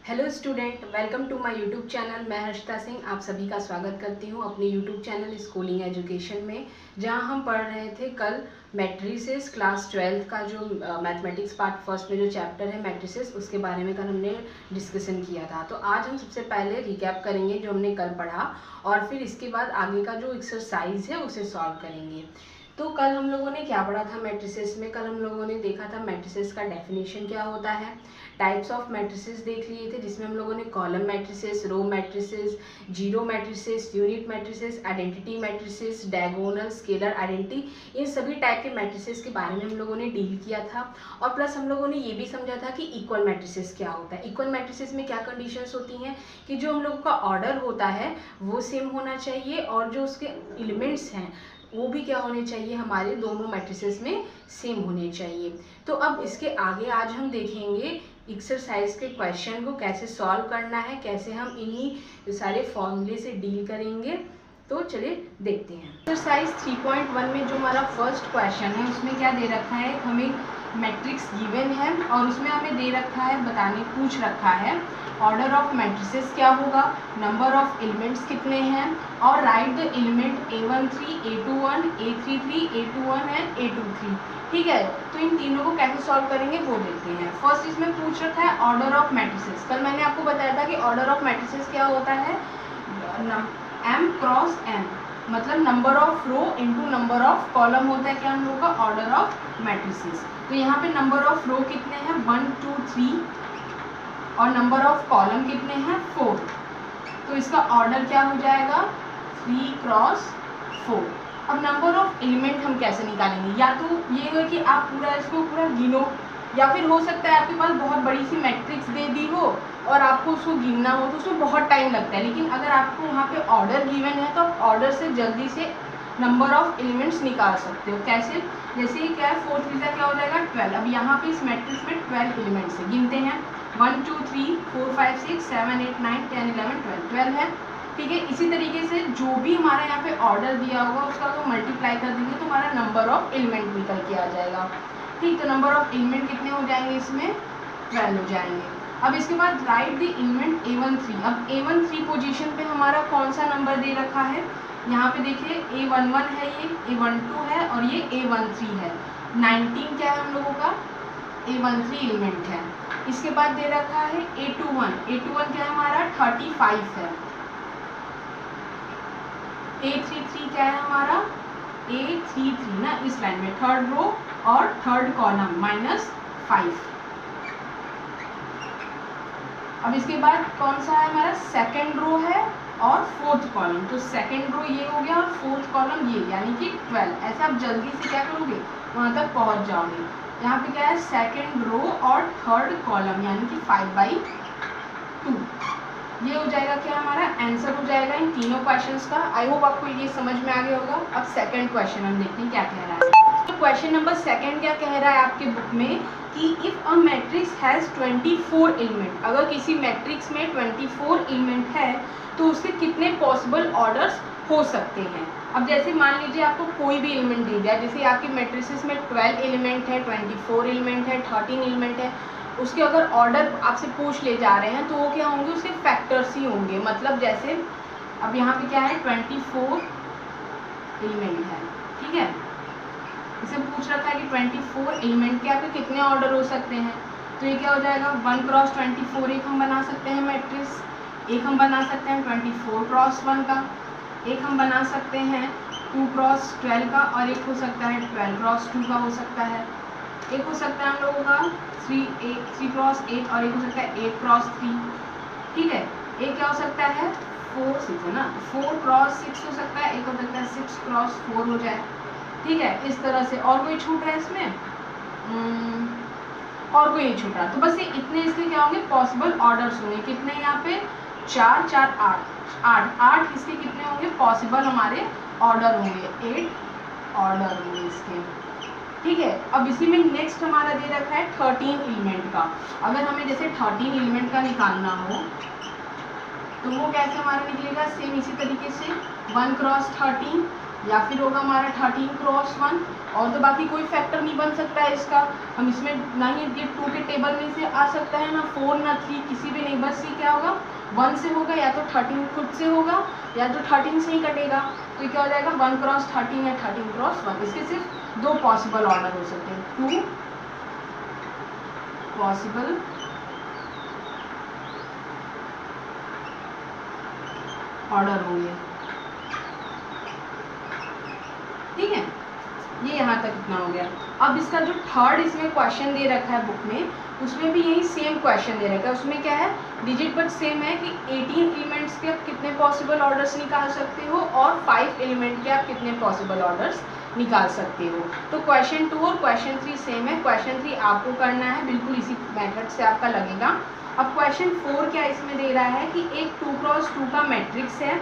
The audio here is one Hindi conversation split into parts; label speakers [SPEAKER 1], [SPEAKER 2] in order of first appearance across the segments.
[SPEAKER 1] Hello student, welcome to my YouTube channel. मैं हर्षिता सिंह आप सभी का स्वागत करती हूं अपने यूट्यूब चैनल स्कूलिंग एजुकेशन में, जहां हम पढ़ रहे थे कल मैट्रिसेस क्लास 12 का जो मैथमेटिक्स पार्ट फर्स्ट में जो चैप्टर है मैट्रिसेस, उसके बारे में कल हमने डिस्कशन किया था। तो आज हम सबसे पहले रिकैप करेंगे जो हमने कल पढ़ा और फिर इसके बाद आगे का जो एक्सरसाइज है उसे सॉल्व करेंगे। तो कल हम लोगों ने क्या पढ़ा था मैट्रिसेस में? कल हम लोगों ने देखा था मैट्रिसेस का डेफिनेशन क्या होता है, टाइप्स ऑफ मैट्रिसेस देख लिए थे, जिसमें हम लोगों ने column matrices, row matrices, zero matrices, unit matrices, identity matrices, diagonal, scalar identity, इन सभी टाइप के मैट्रिसेस के बारे में हम लोगों ने डील किया था। और प्लस हम लोगों ने ये भी समझा था कि इक्वल मैट्रिसेस क्या होता है। इक्वल मैट्रिसेस में क्या कंडीशंस होती हैं कि जो हम लोगों का ऑर्डर होता है वो सेम होना चाहिए और जो उसके एलिमेंट्स हैं वो भी क्या होने चाहिए, हमारे दोनों मैट्रिसेस में सेम होने चाहिए। तो अब इसके आगे आज हम देखेंगे एक्सरसाइज के क्वेश्चन को कैसे सॉल्व करना है, कैसे हम इन्हीं सारे फॉर्मूले से डील करेंगे। तो चलिए देखते हैं। एक्सरसाइज 3.1 में जो हमारा फर्स्ट क्वेश्चन है उसमें क्या दे रखा है, हमें मैट्रिक्स गिवन है और उसमें हमें दे रखा है, पूछ रखा है ऑर्डर ऑफ मैट्रिसेस क्या होगा, नंबर ऑफ एलिमेंट्स कितने हैं और right the element A13, A21, A33, A21 and A23। ठीक है, तो इन तीनों को कैसे सॉल्व करेंगे वो देखते हैं। फर्स्ट इसमें पूछ रखा है ऑर्डर ऑफ मैट्रिसेस। कल मैंने आपको बताया था कि ऑर्डर ऑफ मैट्रिसेस क्या होता है, M क्रॉस N, मतलब number of row into number of column होता है क्या हम लोगों का ऑर्डर ऑफ मैट्रिसेस। तो यहाँ पे नंबर ऑफ रो कितने हैं 1 2 3 और नंबर ऑफ कॉलम कितने हैं 4। तो इसका ऑर्डर क्या हो जाएगा 3 क्रॉस 4। अब नंबर ऑफ एलिमेंट हम कैसे निकालेंगे, या तो ये है कि आप पूरा इसको पूरा गिनो, या फिर हो सकता है आपके पास बहुत बड़ी सी मैट्रिक्स दे दी हो और आपको उसको गिनना हो तो उसमें बहुत टाइम लगता है। लेकिन अगर आपको वहाँ पे ऑर्डर गिवन है तो आप ऑर्डर से जल्दी से नंबर ऑफ एलिमेंट्स निकाल सकते हो। कैसे, जैसे ये क्या है 4 3 क्या हो जाएगा 12। अब यहाँ पे इस मैट्रिक्स में 12 एलिमेंट्स है, गिनते हैं 1 2 3 4 5 6 7 8 9 10 11 12 12 है। ठीक है, इसी तरीके से जो भी हमारे यहाँ पे ऑर्डर दिया होगा उसका अगर मल्टीप्लाई कर देंगे तो हमारा नंबर ऑफ एलिमेंट निकल के आ जाएगा। ठीक, तो नंबर ऑफ एलिमेंट कितने हो जाएंगे इसमें 12 हो जाएंगे। अब इसके बाद राइट द एलिमेंट A13। अब A13 पोजीशन पे हमारा कौन सा नंबर दे रखा है, यहाँ पे देखिए A11 है, ये A12 है और ये A13 है। 19 क्या है हम लोगों का A13 एलिमेंट है। इसके बाद दे रखा है A21। A21 क्या है हमारा 35 है। A33 क्या है हमारा A33 ना, इस लाइन में थर्ड रो और थर्ड कॉलम -5। अब इसके बाद कौन सा है हमारा सेकंड रो है और फोर्थ कॉलम। तो सेकंड रो ये हो गया और फोर्थ कॉलम ये, यानी कि 12। ऐसे आप जल्दी से क्या करोगे वहां तक पहुंच जाओगे। यहाँ पे क्या है सेकंड रो और थर्ड कॉलम यानी कि 5/2। ये हो जाएगा क्या हमारा आंसर हो जाएगा इन तीनों क्वेश्चंस का। आई होप आपको ये समझ में आ गया होगा। अब सेकंड क्वेश्चन हम देखते हैं क्या कह रहा है। तो क्वेश्चन नंबर सेकंड क्या कह रहा है आपके बुक में कि if a matrix has 24 element, अगर किसी मैट्रिक्स में 24 एलिमेंट है तो उसके कितने पॉसिबल ऑर्डर्स हो सकते हैं। अब जैसे मान लीजिए आपको कोई भी एलिमेंट दे दिया, जैसे आपकी मैट्रिसेस में 12 एलिमेंट है, 24 एलिमेंट है, 13 एलिमेंट है, उसके अगर ऑर्डर आपसे पूछ ले जा रहे हैं तो वो क्या होंगे, उसके फैक्टर्स ही होंगे। मतलब जैसे अब यहाँ पे क्या है 24 एलिमेंट है, ठीक है, इसे पूछ रखा है कि 24 एलिमेंट के आपके कितने ऑर्डर हो सकते हैं। तो ये क्या हो जाएगा 1 क्रॉस 24 एक हम बना सकते हैं मैट्रिक्स, एक हम बना सकते हैं 24 क्रॉस 1 का, एक हम बना सकते हैं 2 क्रॉस 12 का और एक हो सकता है 12 क्रॉस 2 का हो सकता है। एक हो सकता है हम लोगों का 3 क्रॉस 8 और एक हो सकता है 8 क्रॉस 3। ठीक है, एक क्या हो सकता है 4 6 है ना, 4 क्रॉस 6 हो सकता है, एक हो सकता है 6 क्रॉस 4 हो जाए। ठीक है, इस तरह से। और कोई छूट रहा है इसमें और कोई नहीं छूट रहा। तो बस ये इतने इसके क्या होंगे पॉसिबल ऑर्डर्स होंगे। कितने यहाँ पे 4 4 8 इसके कितने होंगे पॉसिबल हमारे ऑर्डर होंगे, 8 ऑर्डर होंगे इसके। ठीक है, अब इसी में नेक्स्ट हमारा दे रखा है 13 एलिमेंट का। अगर हमें जैसे 13 एलिमेंट का निकालना हो तो वो कैसे हमारा निकलेगा, सेम इसी तरीके से 1 क्रॉस 13 या फिर होगा हमारा 13 क्रॉस 1, और तो बाकी कोई फैक्टर नहीं बन सकता है इसका। हम इसमें ना ही ये 2 के टेबल में से आ सकता है, ना 4 ना 3, किसी भी नहीं, बस ये क्या होगा 1 से होगा, या तो 13 खुद से होगा या तो 13 से ही कटेगा। तो ये क्या हो जाएगा 1 क्रॉस 13 या 13 क्रॉस 1। इसके सिर्फ 2 पॉसिबल ऑर्डर हो सकते हैं, 2 पॉसिबल ऑर्डर होंगे। ठीक है, ये यहाँ तक इतना हो गया। अब इसका जो थर्ड इसमें क्वेश्चन दे रखा है बुक में, उसमें भी यही सेम क्वेश्चन दे रखा है। उसमें क्या है, डिजिट बट सेम है कि 18 एलिमेंट्स के आप कितने पॉसिबल ऑर्डर्स निकाल सकते हो और 5 एलिमेंट के आप कितने पॉसिबल ऑर्डर्स निकाल सकते हो। तो क्वेश्चन 2 और क्वेश्चन 3 सेम है। क्वेश्चन 3 आपको करना है, बिल्कुल इसी मेथड से आपका लगेगा। अब क्वेश्चन 4 क्या इसमें दे रहा है कि एक 2 क्रॉस 2 का मैट्रिक्स है,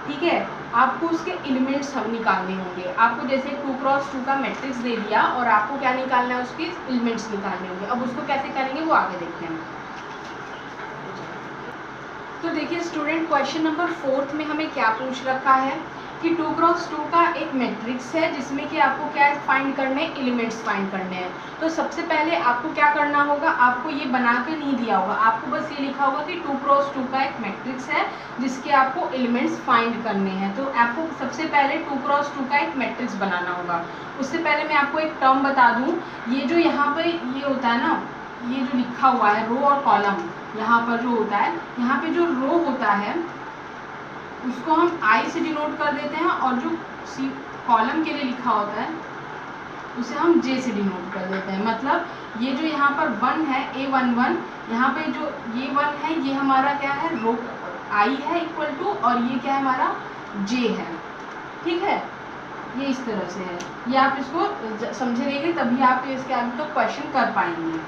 [SPEAKER 1] ठीक है, आपको उसके एलिमेंट्स हम निकालने होंगे। आपको जैसे 2 क्रॉस 2 का मैट्रिक्स दे दिया और आपको क्या निकालना है, उसके एलिमेंट्स निकालने होंगे। अब उसको कैसे करेंगे वो आगे देखते हैं। तो देखिए स्टूडेंट, क्वेश्चन नंबर 4 में हमें क्या पूछ रखा है कि 2 क्रॉस 2 का एक मैट्रिक्स है जिसमें कि आपको क्या फाइंड करने हैं, एलिमेंट्स फाइंड करने हैं। तो सबसे पहले आपको क्या करना होगा, आपको ये बना के नहीं दिया होगा, आपको बस ये लिखा होगा कि 2 क्रॉस 2 का एक मैट्रिक्स है जिसके आपको एलिमेंट्स फाइंड करने हैं। तो आपको सबसे पहले 2 क्रॉस 2 का एक मैट्रिक्स बनाना होगा। उससे पहले मैं आपको एक टर्म बता दूँ, ये जो यहाँ पर ये होता है ना, ये जो लिखा हुआ है रो और कॉलम, यहाँ पर जो होता है, यहाँ पे जो रो होता है उसको हम आई से डिनोट कर देते हैं, और जो सी कॉलम के लिए लिखा होता है उसे हम जे से डिनोट कर देते हैं। मतलब ये जो यहाँ पर 1 है, A11, यहाँ पे जो ये 1 है ये हमारा क्या है, रो आई है इक्वल टू, और ये क्या है हमारा जे है। ठीक है, ये इस तरह से है। ये आप इसको समझे रहेंगे तभी आप इसके आगे तो क्वेश्चन कर पाएंगे।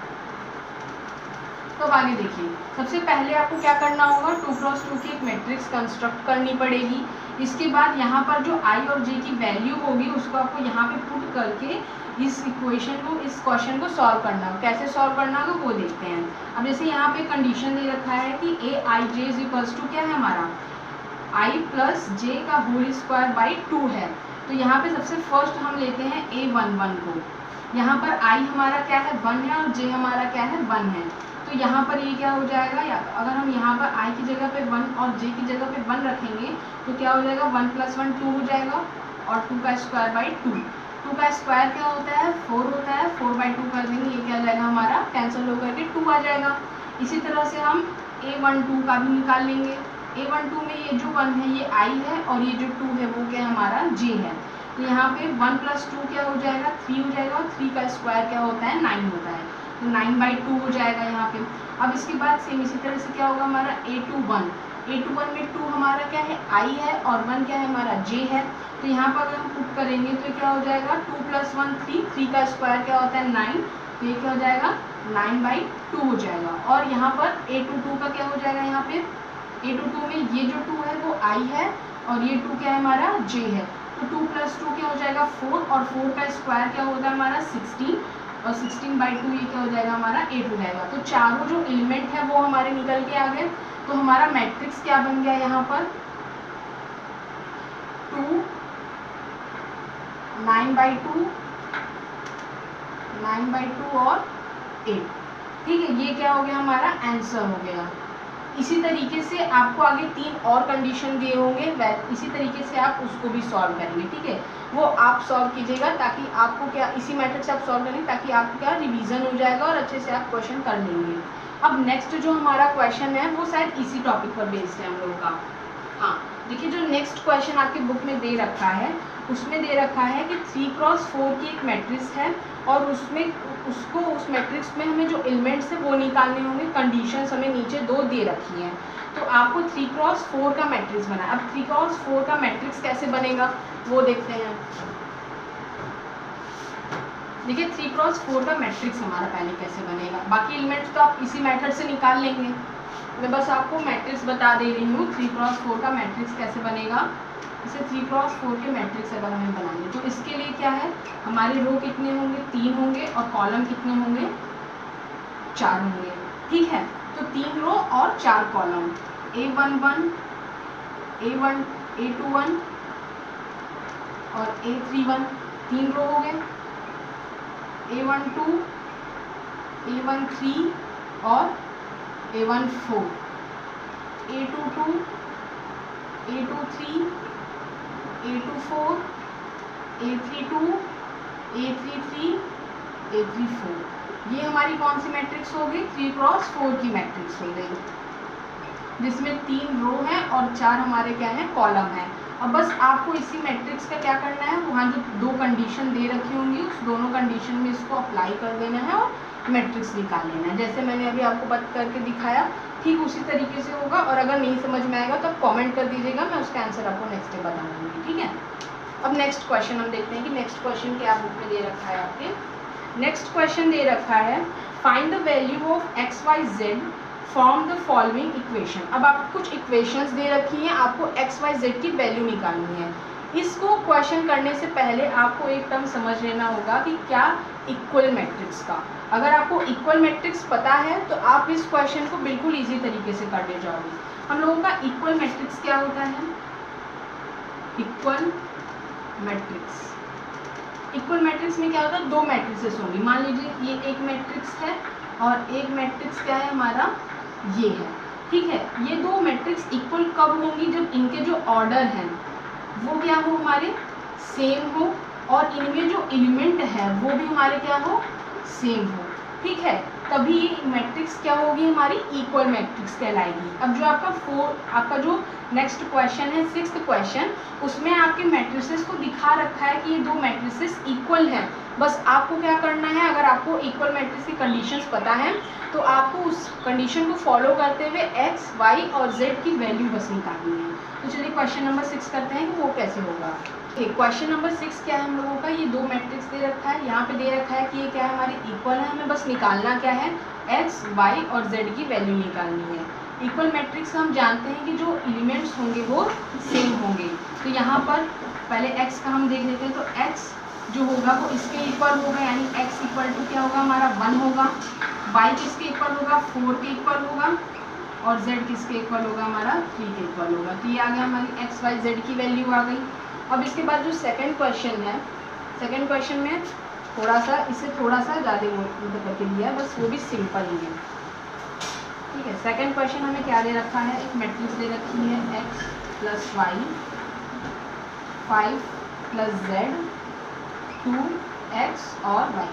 [SPEAKER 1] तो अब आगे देखिए, सबसे पहले आपको क्या करना होगा, 2 क्रॉस 2 की एक मैट्रिक्स कंस्ट्रक्ट करनी पड़ेगी। इसके बाद यहाँ पर जो आई और जे की वैल्यू होगी उसको आपको यहाँ पे पुट करके इस इक्वेशन को, इस क्वेश्चन को सॉल्व करना होगा। कैसे सॉल्व करना होगा वो देखते हैं। अब जैसे यहाँ पे कंडीशन दे रखा है कि ए आई जे इज इक्वल्स टू क्या है हमारा, आई प्लस जे का होल स्क्वायर बाई 2 है। तो यहाँ पे सबसे फर्स्ट हम लेते हैं A11 को। यहाँ पर आई हमारा क्या है 1 है और जे हमारा क्या है 1 है। तो यहाँ पर ये क्या हो जाएगा, या अगर हम यहाँ पर i की जगह पे 1 और j की जगह पे 1 रखेंगे तो क्या हो जाएगा, 1 + 1 2 हो जाएगा, और 2 का स्क्वायर बाई 2। 2 का स्क्वायर क्या होता है 4 होता है, 4/2 कर देंगे, ये क्या आ जाएगा हमारा कैंसिल होकर के 2 आ जाएगा। इसी तरह से हम A12 का भी निकाल लेंगे। A12 में ये जो 1 है ये i है, और ये जो 2 है वो क्या हमारा j है। तो यहाँ पे 1 + 2 क्या हो जाएगा 3 हो जाएगा, और 3 का स्क्वायर क्या होता है 9 होता है, तो 9/2 हो जाएगा यहाँ पे। अब इसके बाद सेम इसी तरह से क्या होगा हमारा A21 में 2 हमारा क्या है i है, और 1 क्या है हमारा j है। तो यहाँ पर अगर हम पुट करेंगे तो क्या हो जाएगा 2 + 1 3, 3 का स्क्वायर क्या होता है 9, तो ये क्या हो जाएगा 9/2 हो जाएगा। और यहाँ पर A22 का क्या हो जाएगा, यहाँ पे A22 में ये जो 2 है वो i है, और ये 2 क्या है हमारा j है। तो 2 + 2 क्या हो जाएगा 4, और 4 का स्क्वायर क्या होता है हमारा 16, और 16/2 ये क्या हो जाएगा हमारा 8 हो जाएगा। तो चारों जो एलिमेंट है वो हमारे निकल के आ गए। तो हमारा मैट्रिक्स क्या बन गया यहाँ पर 2 9/2 और 8। ठीक है, ये क्या हो गया हमारा आंसर हो गया। इसी तरीके से आपको आगे 3 और कंडीशन दिए होंगे, इसी तरीके से आप उसको भी सॉल्व करेंगे। ठीक है, वो आप सॉल्व कीजिएगा ताकि आपको क्या इसी मेथड से आप सॉल्व करेंगे ताकि आपको क्या रिवीजन हो जाएगा और अच्छे से आप क्वेश्चन कर लेंगे। अब नेक्स्ट जो हमारा क्वेश्चन है वो शायद इसी टॉपिक पर बेस्ड है हम लोगों का। हाँ देखिए, जो नेक्स्ट क्वेश्चन आपके बुक में दे रखा है उसमें दे रखा है कि 3 क्रॉस 4 की एक मैट्रिक्स है, और उसमें उस मैट्रिक्स में हमें जो एलिमेंट्स है वो निकालने होंगे। कंडीशंस हमें नीचे 2 दे रखी हैं, तो आपको 3 क्रॉस 4 का मैट्रिक्स बना। अब 3 क्रॉस 4 का मैट्रिक्स कैसे बनेगा वो देखते हैं। देखिए 3 क्रॉस 4 का मैट्रिक्स हमारा पहले कैसे बनेगा, बाकी एलिमेंट्स तो आप इसी मेथड से निकाल लेंगे, मैं बस आपको मैट्रिक्स बता दे रही हूँ। 3 क्रॉस 4 का मैट्रिक्स कैसे बनेगा, इसे 3 क्रॉस 4 के मैट्रिक्स अगर हमें बनाएंगे तो इसके लिए क्या है, हमारे रो कितने होंगे 3 होंगे, और कॉलम कितने होंगे 4 होंगे। ठीक है, तो 3 रो और 4 कॉलम, A11 A21 और A31, 3 रो हो गए, A12, A13 और A14, A22, A23, A24, A32, A33, A34। ये हमारी कौन सी मैट्रिक्स हो गई? 3x4 की मैट्रिक्स हो गई, जिसमें 3 रो हैं और 4 हमारे क्या हैं? कॉलम है। अब बस आपको इसी मैट्रिक्स का क्या करना है, वहाँ जो 2 कंडीशन दे रखी होंगी उस दोनों कंडीशन में इसको अप्लाई कर देना है और मैट्रिक्स निकाल लेना है। जैसे मैंने अभी आपको बता करके दिखाया ठीक उसी तरीके से होगा, और अगर नहीं समझ में आएगा तो आप कॉमेंट कर दीजिएगा, मैं उसका आंसर आपको नेक्स्ट डे बता दूँगी, ठीक है। अब नेक्स्ट क्वेश्चन हम देखते हैं कि नेक्स्ट क्वेश्चन क्या बुक में दे रखा है आपके। नेक्स्ट क्वेश्चन दे रखा है find the value of x y z from the following equation. अब आपको कुछ इक्वेशंस दे रखी हैं, आपको एक्स वाई जेड की वैल्यू निकालनी है। इसको क्वेश्चन करने से पहले आपको एक टर्म समझ लेना होगा कि क्या इक्वल मैट्रिक्स का। अगर आपको इक्वल मैट्रिक्स पता है तो आप इस क्वेश्चन को बिल्कुल ईजी तरीके से कर ले जाओगे। हम लोगों का इक्वल मैट्रिक्स क्या होता है? इक्वल मैट्रिक्स, इक्वल मैट्रिक्स में क्या होता है? 2 मैट्रिक्सेस होंगी। मान लीजिए ये एक मैट्रिक्स है और एक मैट्रिक्स क्या है हमारा? ये है, ठीक है। ये 2 मैट्रिक्स इक्वल कब होंगी? जब इनके जो ऑर्डर हैं वो क्या हो? हमारे सेम हो, और इनमें जो एलिमेंट है वो भी हमारे क्या हो? सेम हो, ठीक है। तभी ये मैट्रिक्स क्या होगी? हमारी इक्वल मैट्रिक्स कहलाएगी। अब जो आपका जो नेक्स्ट क्वेश्चन है 6th क्वेश्चन, उसमें आपके मैट्रिसेस को दिखा रखा है कि ये 2 मैट्रिसेस इक्वल हैं। बस आपको क्या करना है, अगर आपको इक्वल मैट्रिक्स की कंडीशंस पता है तो आपको उस कंडीशन को फॉलो करते हुए एक्स वाई और जेड की वैल्यू बस निकालनी है। तो चलिए क्वेश्चन नंबर 6 करते हैं कि वो कैसे होगा। क्वेश्चन नंबर 6 क्या है हम लोगों का? ये 2 मैट्रिक्स दे रखा है, यहाँ पे दे रखा है कि ये क्या है? हमारी इक्वल है। हमें बस निकालना क्या है? एक्स वाई और जेड की वैल्यू निकालनी है। इक्वल मैट्रिक्स हम जानते हैं कि जो एलिमेंट्स होंगे वो सेम होंगे। तो यहाँ पर पहले एक्स का हम देख लेते हैं। तो एक्स जो होगा वो इसके इक्वल होगा, यानी एक्स इक्वल टू क्या होगा? हमारा 1 होगा। वाई किसके इक्वल होगा? 4 के इक्वल होगा। और जेड किसके इक्वल होगा? हमारा 3 के इक्वल होगा। तो ये आ गया हमारी एक्स वाई जेड की वैल्यू आ गई। अब इसके बाद जो सेकंड क्वेश्चन है, सेकंड क्वेश्चन में थोड़ा सा ज़्यादा वो करके दिया है, बस वो भी सिंपल ही है, ठीक है। सेकंड क्वेश्चन हमें क्या दे रखा है? एक मैट्रिक्स दे रखी है x plus y, 5 plus z, 2x और y।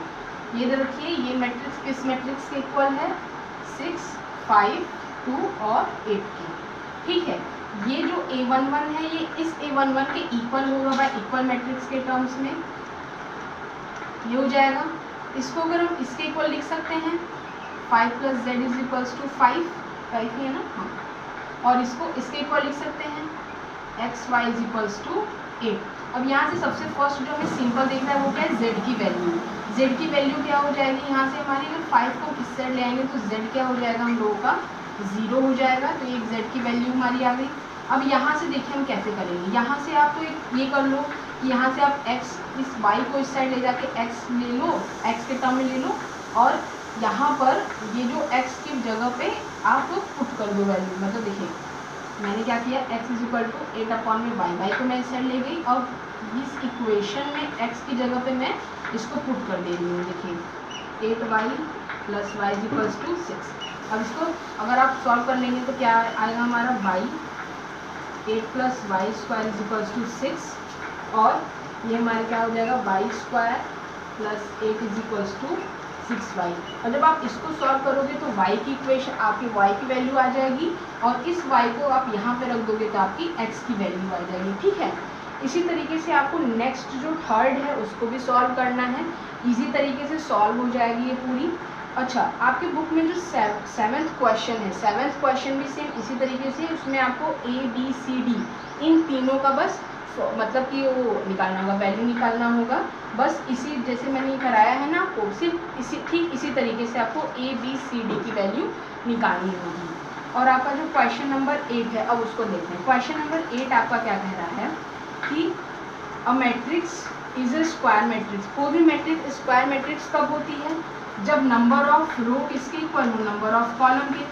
[SPEAKER 1] ये दे रखी है। ये मैट्रिक्स किस मैट्रिक्स के इक्वल है? 6, 5, 2 और 8 की, ठीक है। ये जो A11 है ये इस A11 के इक्वल होगा बाय इक्वल मैट्रिक्स के टर्म्स में, ये हो जाएगा। इसको अगर हम इसके इक्वल लिख सकते हैं 5 plus z is equals to 5 ही है ना, हाँ। और इसको इसके इक्वल लिख सकते हैं x y is equals to 8। अब यहाँ से सबसे फर्स्ट जो हमें सिंपल देखना है वो क्या है? जेड की वैल्यू। जेड की वैल्यू क्या हो जाएगी? यहाँ से हमारी अगर 5 को इस साइड ले आएंगे तो जेड क्या हो जाएगा हम लोगों का? 0 हो जाएगा। तो एक जेड की वैल्यू हमारी आ गई। अब यहाँ से देखिए हम कैसे करेंगे। यहाँ से आप तो एक ये कर लो कि यहाँ से आप x इस y को इस साइड ले जाके x ले लो, x के टर्म में ले लो, और यहाँ पर ये जो x की जगह पे आप पुट कर दो वैल्यू। मतलब देखिए मैंने क्या किया, x is equal to 8/y, y को मैं इस साइड ले गई और इस इक्वेशन में x की जगह पे मैं इसको पुट कर दे रही हूँ। देखिए 8y plus y is equals to 6। अब इसको अगर आप सॉल्व कर लेंगे तो क्या आएगा हमारा y 8 plus y square is equals to 6, और ये हमारे क्या हो जाएगा y square plus 8 is equals to 6y। और जब आप इसको सॉल्व करोगे तो y की इक्वेशन आपकी y की वैल्यू आ जाएगी, और इस y को आप यहाँ पे रख दोगे तो आपकी x की वैल्यू आ जाएगी, ठीक है। इसी तरीके से आपको नेक्स्ट जो थर्ड है उसको भी सॉल्व करना है। इजी तरीके से सॉल्व हो जाएगी ये पूरी। अच्छा, आपके बुक में जो 7th क्वेश्चन है, 7th क्वेश्चन भी सेम इसी तरीके से, उसमें आपको A B C D इन तीनों का बस मतलब कि वो निकालना होगा, वैल्यू निकालना होगा। बस इसी जैसे मैंने कराया है ना आपको, सिर्फ ठीक इसी तरीके से आपको A B C D की वैल्यू निकालनी होगी। और आपका जो क्वेश्चन नंबर 8 है, अब उसको देखते हैं। क्वेश्चन नंबर 8 आपका क्या कह रहा है कि a matrix is a square matrix. कोई भी मैट्रिक्स स्क्वायर मैट्रिक्स कब होती है? जब नंबर ऑफ रो किसके इक्वल हो? नंबर ऑफ कॉलम के।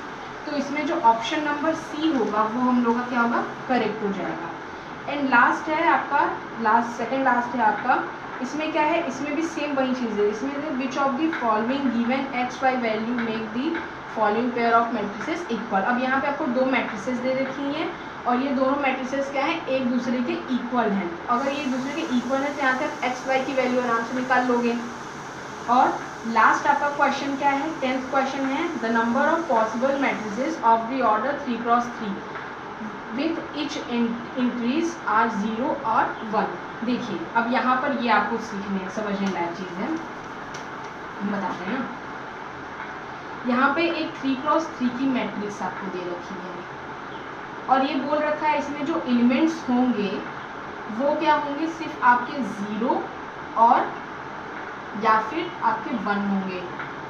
[SPEAKER 1] तो इसमें जो ऑप्शन नंबर सी होगा वो हम लोग का क्या होगा? करेक्ट हो जाएगा। एंड लास्ट है आपका सेकंड लास्ट है आपका, इसमें क्या है, इसमें भी सेम वही चीज़ है। इसमें which of the following given x y value make the following pair of matrices equal. अब यहाँ पे आपको दो मैट्रिसेस दे रखी हैं और ये दोनों मैट्रिसेस क्या हैं, एक दूसरे के इक्वल हैं। अगर ये एक दूसरे के इक्वल है तो यहाँ से आप एक्स वाई की वैल्यू आराम से निकाल लोगे। और लास्ट आपका क्वेश्चन क्या है, 10th क्वेश्चन है, the number of possible matrices of the order 3×3 with each increase are 0 और 1। देखिए अब यहाँ पर ये आपको सीखने समझने लायक चीज़ है, हम बताते हैं ना। यहाँ पे एक 3×3 की मैट्रिक्स आपको दे रखी है और ये बोल रखा है इसमें जो एलिमेंट्स होंगे वो क्या होंगे, सिर्फ आपके 0 और या फिर आपके 1 होंगे।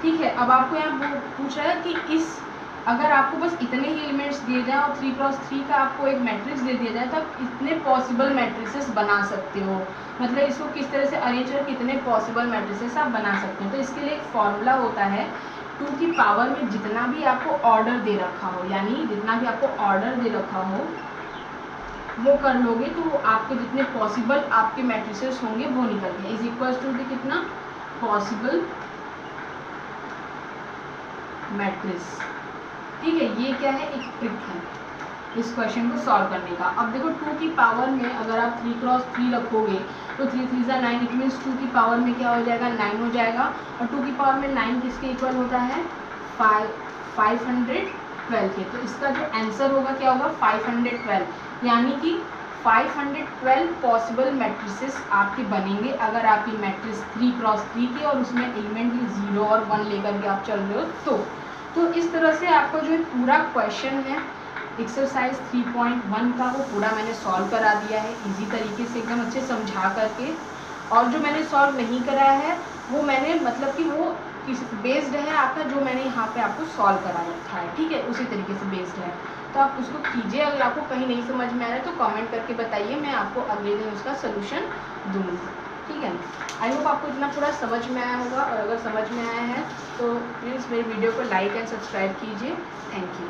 [SPEAKER 1] ठीक है, अब आपको यहाँ पूछ रहा है कि इस अगर आपको बस इतने ही एलिमेंट्स दिए जाए और 3×3 का आपको एक मैट्रिक्स दे दिया जाए तो आप इतने पॉसिबल मैट्रिसेस बना सकते हो। मतलब इसको किस तरह से अरेंज कर कितने पॉसिबल मैट्रिसेस आप बना सकते हो। तो इसके लिए एक फॉर्मूला होता है, 2 की पावर में जितना भी आपको ऑर्डर दे रखा हो, यानी जितना भी आपको ऑर्डर दे रखा हो वो कर लोगे तो आपके जितने पॉसिबल आपके मैट्रिसेस होंगे वो निकल गए। इज इक्वल टू द कितना पॉसिबल मैट्रिक्स। ठीक है, ये क्या है, एक ट्रिक है इस क्वेश्चन को सॉल्व करने का। अब देखो 2 की पावर में अगर आप 3×3 रखोगे तो 3 3 जा 9, इट मीन्स 2 की पावर में क्या हो जाएगा, 9 हो जाएगा। और 2 की पावर में 9 किसके इक्वल होता है, 512 के। तो इसका जो आंसर होगा क्या होगा, 512, यानी कि 512 पॉसिबल मैट्रिसेस आपके बनेंगे अगर आपकी मैट्रिक्स 3×3 की और उसमें एलिमेंट भी 0 और 1 लेकर के आप चल रहे हो। तो इस तरह से आपको जो पूरा क्वेश्चन है एक्सरसाइज 3.1 का वो पूरा मैंने सॉल्व करा दिया है इजी तरीके से, एकदम अच्छे समझा करके। और जो मैंने सॉल्व नहीं कराया है वो मैंने मतलब कि वो किस बेस्ड है आपका, जो मैंने यहाँ पे आपको सॉल्व करा रखा है, ठीक है, उसी तरीके से बेस्ड है। तो आप उसको कीजिए, अगर आपको कहीं नहीं समझ में आ रहा है तो कमेंट करके बताइए, मैं आपको अगले दिन उसका सोल्यूशन दूँगी। ठीक है, आई होप आपको इतना पूरा समझ में आया होगा, और अगर समझ में आया है तो प्लीज़ मेरी वीडियो को लाइक एंड सब्सक्राइब कीजिए। Thank you.